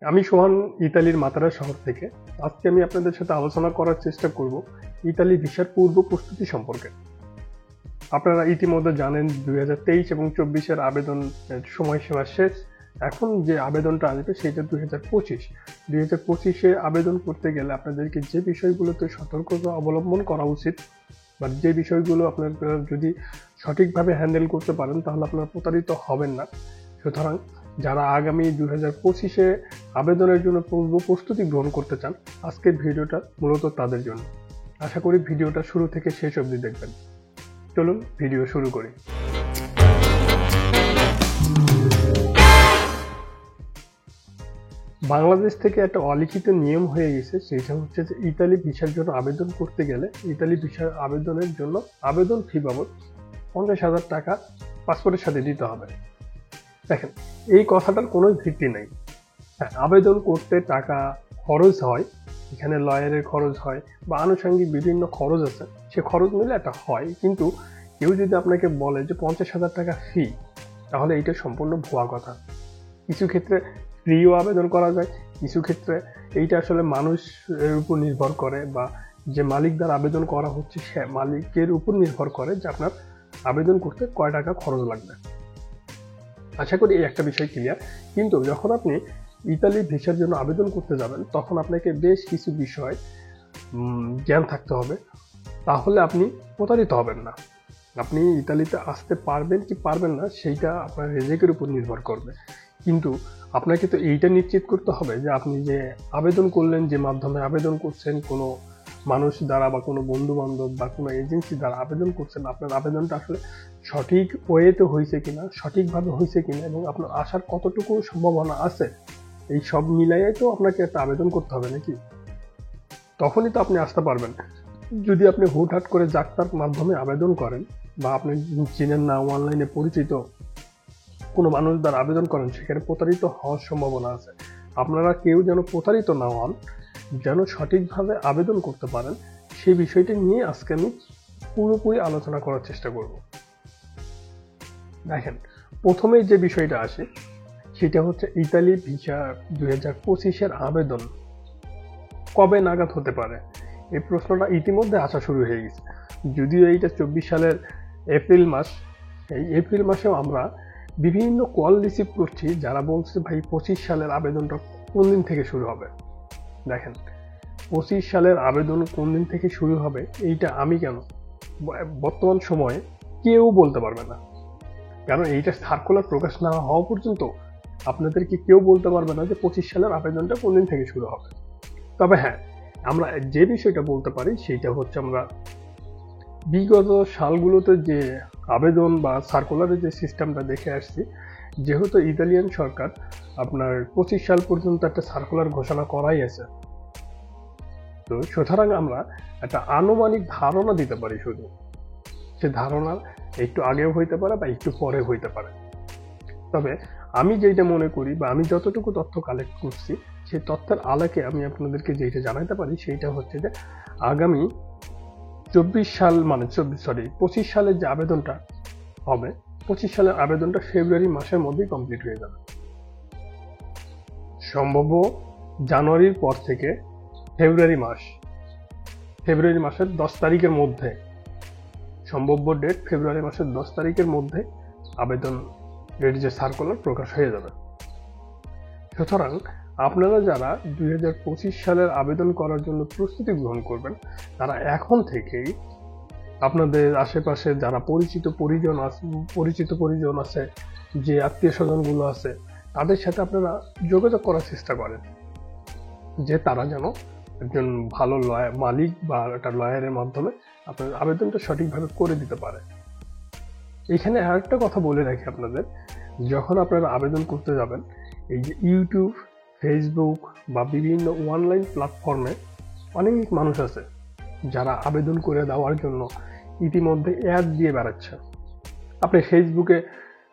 আমি সোহান, ইতালির মাতারা শহর থেকে। আজকে আমি আপনাদের সাথে আলোচনা করার চেষ্টা করব ইতালি ভিসার পূর্ব প্রস্তুতি সম্পর্কে। আপনারা ইতিমধ্যে জানেন 2023 এবং 24-এর আবেদন সময়সীমা শেষ। এখন যে আবেদনটা আসবে সেটা 2025-এ আবেদন করতে গেলে আপনাদেরকে যে বিষয়গুলোতে সতর্কতা অবলম্বন করা উচিত বা যে বিষয়গুলো আপনারা যদি সঠিকভাবে হ্যান্ডেল করতে পারেন তাহলে আপনারা প্রতারিত হবেন না। সুতরাং যারা আগামী 2025-এ আবেদনের জন্য পূর্ব প্রস্তুতি গ্রহণ করতে চান, আজকের ভিডিওটা মূলত তাদের জন্য। আশা করি ভিডিওটা শুরু থেকে শেষ অবধি দেখবেন। চলুন ভিডিও শুরু করি। বাংলাদেশ থেকে একটা অলিখিত নিয়ম হয়ে গেছে, সেটা হচ্ছে যে ইতালি ভিসার জন্য আবেদন করতে গেলে ইতালি ভিসার আবেদনের জন্য আবেদন ফি বাবদ 50,000 টাকা পাসপোর্টের সাথে দিতে হবে। দেখেন, এই কথাটার কোনো ভিত্তি নেই। হ্যাঁ, আবেদন করতে টাকা খরচ হয়, এখানে লয়ারের খরচ হয় বা আনুষঙ্গিক বিভিন্ন খরচ আছে, সে খরচ মিলে একটা হয়। কিন্তু কেউ যদি আপনাকে বলে যে 50,000 টাকা ফি, তাহলে এইটা সম্পূর্ণ ভুয়া কথা। কিছু ক্ষেত্রে ফ্রিও আবেদন করা যায়, কিছু ক্ষেত্রে এইটা আসলে মানুষের উপর নির্ভর করে বা যে মালিক দ্বারা আবেদন করা হচ্ছে সে মালিকের উপর নির্ভর করে যে আপনার আবেদন করতে কয় টাকা খরচ লাগবে। আশা করি এই একটা বিষয় ক্লিয়ার। কিন্তু যখন আপনি ইতালি ভিসার জন্য আবেদন করতে যাবেন তখন আপনাকে বেশ কিছু বিষয় জ্ঞান থাকতে হবে, তাহলে আপনি প্রতারিত হবেন না। আপনি ইতালিতে আসতে পারবেন কি পারবেন না সেইটা আপনার রেজেকের উপর নির্ভর করবে। কিন্তু আপনাকে তো এইটা নিশ্চিত করতে হবে যে আপনি যে আবেদন করলেন, যে মাধ্যমে আবেদন করছেন, কোনো মানুষ দ্বারা বা কোনো বন্ধু বান্ধব বা কোনো এজেন্সি দ্বারা আবেদন করছেন, আপনার আবেদনটা আসলে সঠিক ওয়েতে হয়েছে কিনা, সঠিকভাবে হয়েছে কিনা এবং আপনার আসার কতটুকু সম্ভাবনা আছে, এই সব মিলাইয়াই তো আপনাকে একটা আবেদন করতে হবে নাকি? তখনই তো আপনি আসতে পারবেন। যদি আপনি হুটহাট করে যাত্রার মাধ্যমে আবেদন করেন বা আপনি চিনেন না, অনলাইনে পরিচিত কোনো মানুষ দ্বারা আবেদন করেন, সেখানে প্রতারিত হওয়ার সম্ভাবনা আছে। আপনারা কেউ যেন প্রতারিত না হন, যেন সঠিকভাবে আবেদন করতে পারেন, সেই বিষয়টি নিয়ে আজকে আমি পুরোপুরি আলোচনা করার চেষ্টা করব। দেখেন, প্রথমেই যে বিষয়টা আসে সেটা হচ্ছে ইতালি ভিসা 2025-এর আবেদন কবে নাগাদ হতে পারে। এই প্রশ্নটা ইতিমধ্যে আসা শুরু হয়ে গেছে, যদিও এইটা 24 সালের এপ্রিল মাস। এই এপ্রিল মাসেও আমরা বিভিন্ন কল রিসিভ করছি যারা বলছে ভাই 25 সালের আবেদনটা কোন দিন থেকে শুরু হবে। দেখেন, 25 সালের আবেদন কোন দিন থেকে শুরু হবে এইটা আমি কেন বর্তমান সময়ে কেউ বলতে পারবে না, কারণ এইটা সার্কুলার প্রকাশ না হওয়া পর্যন্ত আপনাদেরকে কেউ বলতে পারবে না যে 25 সালের আবেদনটা কোন দিন থেকে শুরু হবে। তবে হ্যাঁ, আমরা যে বিষয়টা বলতে পারি সেটা হচ্ছে আমরা বিগত সালগুলোতে যে আবেদন বা সার্কুলারের যে সিস্টেমটা দেখে আসছি, যেহেতু ইতালিয়ান সরকার আপনার 25 সাল পর্যন্ত একটা সার্কুলার ঘোষণা করাই আছে, তো সুতরাং আমরা একটা আনুমানিক ধারণা দিতে পারি। শুধু সে ধারণা একটু আগেও হইতে পারে বা একটু পরে হইতে পারে। তবে আমি যেটা মনে করি বা আমি যতটুকু তথ্য কালেক্ট করছি সেই তথ্যের আলোকে আমি আপনাদেরকে যেটা জানাতে পারি সেইটা হচ্ছে যে আগামী 25 সালের যে আবেদনটা হবে, 25 সালের আবেদনটা ফেব্রুয়ারি মাসের মধ্যেই কমপ্লিট হয়ে যাবে। সম্ভব জানুয়ারির পর থেকে ফেব্রুয়ারি মাসের 10 তারিখের মধ্যে, সম্ভাব্য ডেট ফেব্রুয়ারি মাসের 10 তারিখের মধ্যে আবেদন যে সার্কুলার প্রকাশ হয়ে যাবে। সুতরাং আপনারা যারা 2025 সালের আবেদন করার জন্য প্রস্তুতি গ্রহণ করবেন, তারা এখন থেকেই আপনাদের আশেপাশে যারা পরিচিত পরিজন আছে, যে আত্মীয় স্বজনগুলো আছে, তাদের সাথে আপনারা যোগাযোগ করার চেষ্টা করেন যে তারা যেন একজন ভালো মালিক বা একটা লয়ারের মাধ্যমে আপনার আবেদনটা সঠিকভাবে করে দিতে পারে। এখানে আরেকটা কথা বলে রাখি আপনাদের, যখন আপনারা আবেদন করতে যাবেন, এই যে ইউটিউব, ফেসবুক বা বিভিন্ন অনলাইন প্ল্যাটফর্মে অনেক মানুষ আছে যারা আবেদন করে দেওয়ার জন্য ইতিমধ্যে অ্যাড দিয়ে বেড়াচ্ছে। আপনি ফেসবুকে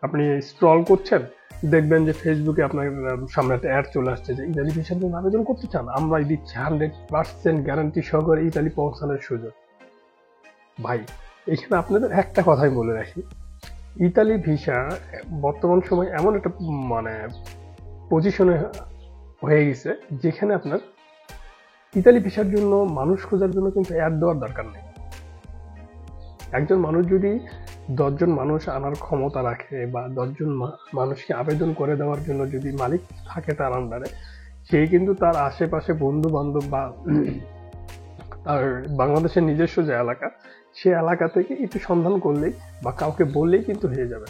আপনি স্ক্রল করছেন, দেখবেন যে ফেসবুকে আপনার সামনে একটা অ্যাড চলে আসছে যে ইতালি ভিসার জন্য আবেদন করতে চান, আমরা দিচ্ছি 100% গ্যারান্টি সহকারে ইতালি পৌঁছানোর সুযোগ। ভাই, এখানে আপনাদের একটা কথাই বলে রাখি, ইতালি ভিসা বর্তমান সময় এমন একটা পজিশনে হয়ে গেছে, যেখানে আপনার ইতালি ভিসার জন্য মানুষ খোঁজার জন্য কিন্তু অ্যাড দেওয়ার দরকার নেই। একজন মানুষ যদি 10 জন মানুষ আনার ক্ষমতা রাখে বা 10 জন মানুষকে আবেদন করে দেওয়ার জন্য যদি মালিক থাকে তার আন্ডারে, সে কিন্তু তার আশেপাশে বন্ধু বান্ধব বা তার বাংলাদেশের নিজস্ব যে এলাকা, সে এলাকা থেকে একটু সন্ধান করলেই বা কাউকে বললেই কিন্তু হয়ে যাবে।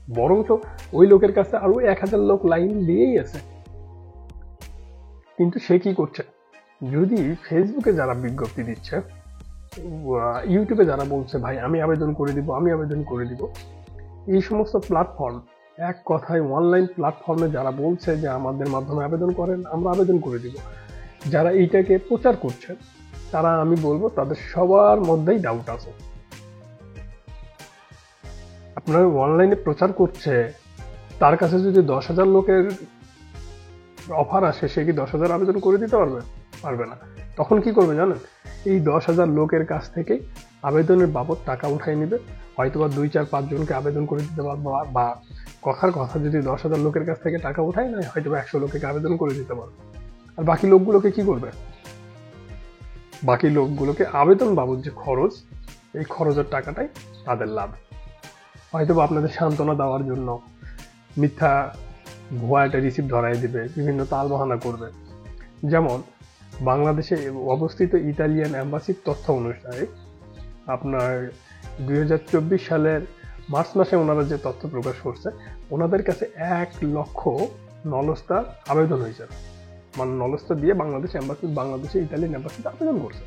বরঞ্চ ওই লোকের কাছে আরো 1000 লোক লাইন দিয়েই আছে। কিন্তু সে কি করছে, যদি ফেসবুকে যারা বিজ্ঞপ্তি দিচ্ছে, ইউটিউবে যারা বলছে ভাই আমি আবেদন করে দিব, আমি আবেদন করে দিব, এই সমস্ত প্ল্যাটফর্ম, এক কথায় অনলাইন প্ল্যাটফর্মে যারা বলছে যে আমাদের মাধ্যমে আবেদন করেন, আমরা আবেদন করে দিব, যারা এইটাকে প্রচার করছে, তারা আমি বলবো তাদের সবার মধ্যেই ডাউট আছে। আপনার অনলাইনে প্রচার করছে, তার কাছে যদি 10,000 লোকের অফার আসে, সে কি 10,000 আবেদন করে দিতে পারবে না। তখন কি করবে জানেন, এই 10,000 লোকের কাছ থেকে আবেদনের বাবদ টাকা উঠাই নিবে, হয়তোবা 2, 4, 5 জনকে আবেদন করে দিতে পারবে, বা কথার কথা যদি 10,000 লোকের কাছ থেকে টাকা উঠাই না, হয়তোবা 100 লোককে আবেদন করে দিতে পারবে। আর বাকি লোকগুলোকে কি করবে, বাকি লোকগুলোকে আবেদন বাবদ যে খরচ, এই খরচের টাকাটাই তাদের লাভ। হয়তোবা আপনাদের সান্ত্বনা দেওয়ার জন্য মিথ্যা ভুয়া একটা রিসিপ্ট ধরাই দিবে, বিভিন্ন তালবাহানা করবে। যেমন বাংলাদেশে অবস্থিত ইতালিয়ান এম্বাসির তথ্য অনুসারে আপনার 2024 সালের মার্চ মাসে ওনারা যে তথ্য প্রকাশ করছে, ওনাদের কাছে 1 লক্ষ নলস্তা আবেদন হয়েছে। মানে নলস্তা দিয়ে বাংলাদেশে ইতালিয়ান এম্বাসিতে আবেদন করছে।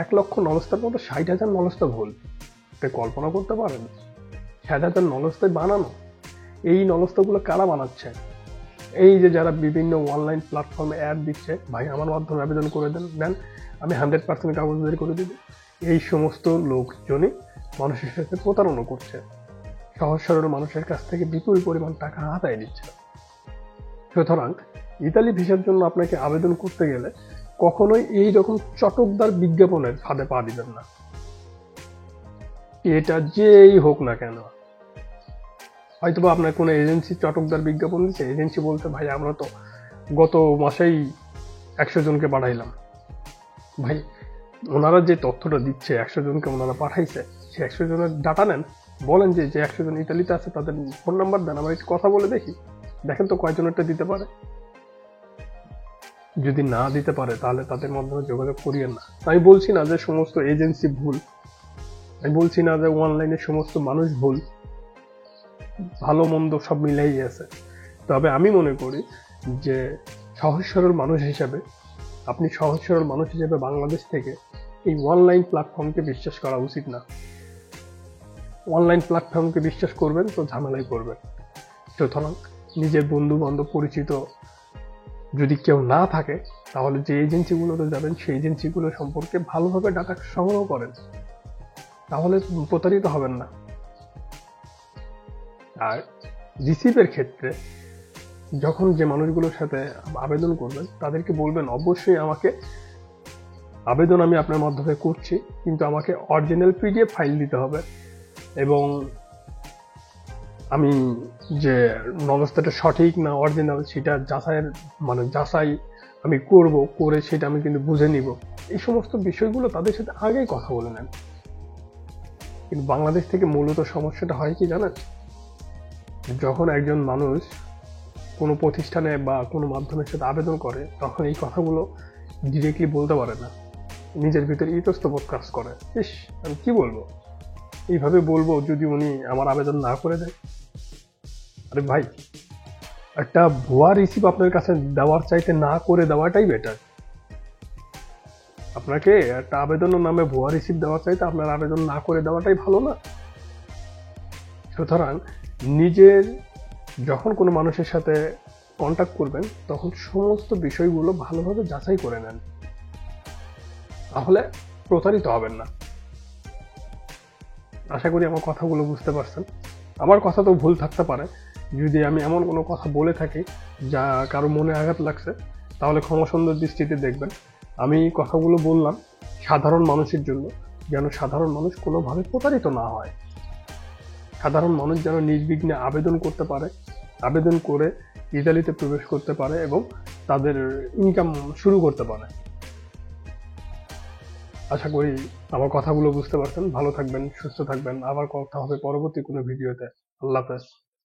1 লক্ষ নলস্তার মধ্যে 60,000 নলস্তা ভুল। এটা কল্পনা করতে পারেন, 60,000 নলস্তায় বানানো। এই নলস্তাগুলো কারা বানাচ্ছে, এই যে যারা বিভিন্ন অনলাইন প্ল্যাটফর্মে অ্যাড দিচ্ছে, ভাই আমার মাধ্যমে আবেদন করে দেন, আমি 100% কাগজ বের করে দিব, এই সমস্ত লোকজনই মানুষের সাথে প্রতারণা করছে, সহজ সরল মানুষের কাছ থেকে বিপুল পরিমাণ টাকা আদায় নিচ্ছে। সুতরাং ইতালি ভিসার জন্য আপনাকে আবেদন করতে গেলে কখনোই এই রকম চটকদার বিজ্ঞাপনের ফাঁদে পা দিবেন না, এটা যেই হোক না কেন। হয়তোবা আপনার কোনো এজেন্সি চটকদার বিজ্ঞাপন দিচ্ছে, এজেন্সি বলতে ভাই আমরা তো গত মাসেই 100 জনকে পাঠাইলাম। ভাই ওনারা যে তথ্যটা দিচ্ছে, 100 জনকে ওনারা পাঠাইছে, সে 100 জনের ডাটা নেন, বলেন যে 100 জন ইতালিতে আছে তাদের ফোন নাম্বার দেন, আমরা একটু কথা বলে দেখি, দেখেন তো কয়জনেরটা দিতে পারে। যদি না দিতে পারে তাহলে তাদের মাধ্যমে যোগাযোগ করিয়েন না। আমি বলছি না যে সমস্ত এজেন্সি ভুল, আমি বলছি না যে অনলাইনে সমস্ত মানুষ ভুল, ভালো মন্দ সব মিলাই আছে। তবে আমি মনে করি যে সহজ সরল মানুষ হিসাবে, আপনি সহজ সরল মানুষ হিসেবে বাংলাদেশ থেকে এই অনলাইন প্ল্যাটফর্মকে বিশ্বাস করা উচিত না। অনলাইন প্ল্যাটফর্মকে বিশ্বাস করবেন তো ঝামেলাই করবেন। সুতরাং নিজের বন্ধু বান্ধব পরিচিত যদি কেউ না থাকে, তাহলে যে এজেন্সিগুলোতে যাবেন সেই এজেন্সিগুলো সম্পর্কে ভালোভাবে ডাটা সংগ্রহ করেন, তাহলে প্রতারিত হবেন না। আর রিসিভের ক্ষেত্রে যখন যে মানুষগুলোর সাথে আবেদন করবেন, তাদেরকে বলবেন অবশ্যই আমাকে আবেদন আমি আপনার মাধ্যমে করছি, কিন্তু আমাকে অরিজিনাল পিডিএফ ফাইল দিতে হবে, এবং আমি যে নলস্তাটা সঠিক না অরিজিনাল সেটা যাচাই আমি করব, করে সেটা আমি কিন্তু বুঝে নিব। এই সমস্ত বিষয়গুলো তাদের সাথে আগেই কথা বলে নেন। কিন্তু বাংলাদেশ থেকে মূলত সমস্যাটা হয় কি জানেন, যখন একজন মানুষ কোনো প্রতিষ্ঠানে বা কোনো মাধ্যমের সাথে আবেদন করে, তখন এই কথাগুলো ডিরেক্টলি বলতে পারে না, নিজের ভিতরে ইতস্তবোধ কাজ করে, ইস আমি কি বলবো, এইভাবে বলবো যদি উনি আমার আবেদন না করে দেয়। আরে ভাই, একটা ভুয়া রিসিভ আপনার কাছে দেওয়ার চাইতে না করে দেওয়াটাই বেটার। আপনাকে একটা আবেদনের নামে ভুয়া রিসিভ দেওয়ার চাইতে আপনার আবেদন না করে দেওয়াটাই ভালো না। সুতরাং নিজের যখন কোনো মানুষের সাথে কন্ট্যাক্ট করবেন, তখন সমস্ত বিষয়গুলো ভালোভাবে যাচাই করে নেন, তাহলে প্রতারিত হবেন না। আশা করি আমার কথাগুলো বুঝতে পারছেন। আমার কথা তো ভুল থাকতে পারে, যদি আমি এমন কোনো কথা বলে থাকি যা কারো মনে আঘাত লাগছে, তাহলে ক্ষমা সুন্দর দৃষ্টিতে দেখবেন। আমি কথাগুলো বললাম সাধারণ মানুষের জন্য, যেন সাধারণ মানুষ কোনোভাবে প্রতারিত না হয়, সাধারণ মানুষ যেন নির্বিঘ্নে আবেদন করতে পারে, আবেদন করে ইতালিতে প্রবেশ করতে পারে এবং তাদের ইনকাম শুরু করতে পারে। আশা করি আমার কথাগুলো বুঝতে পারছেন। ভালো থাকবেন, সুস্থ থাকবেন। আবার কথা হবে পরবর্তী কোনো ভিডিওতে। আল্লাহ হাফেজ।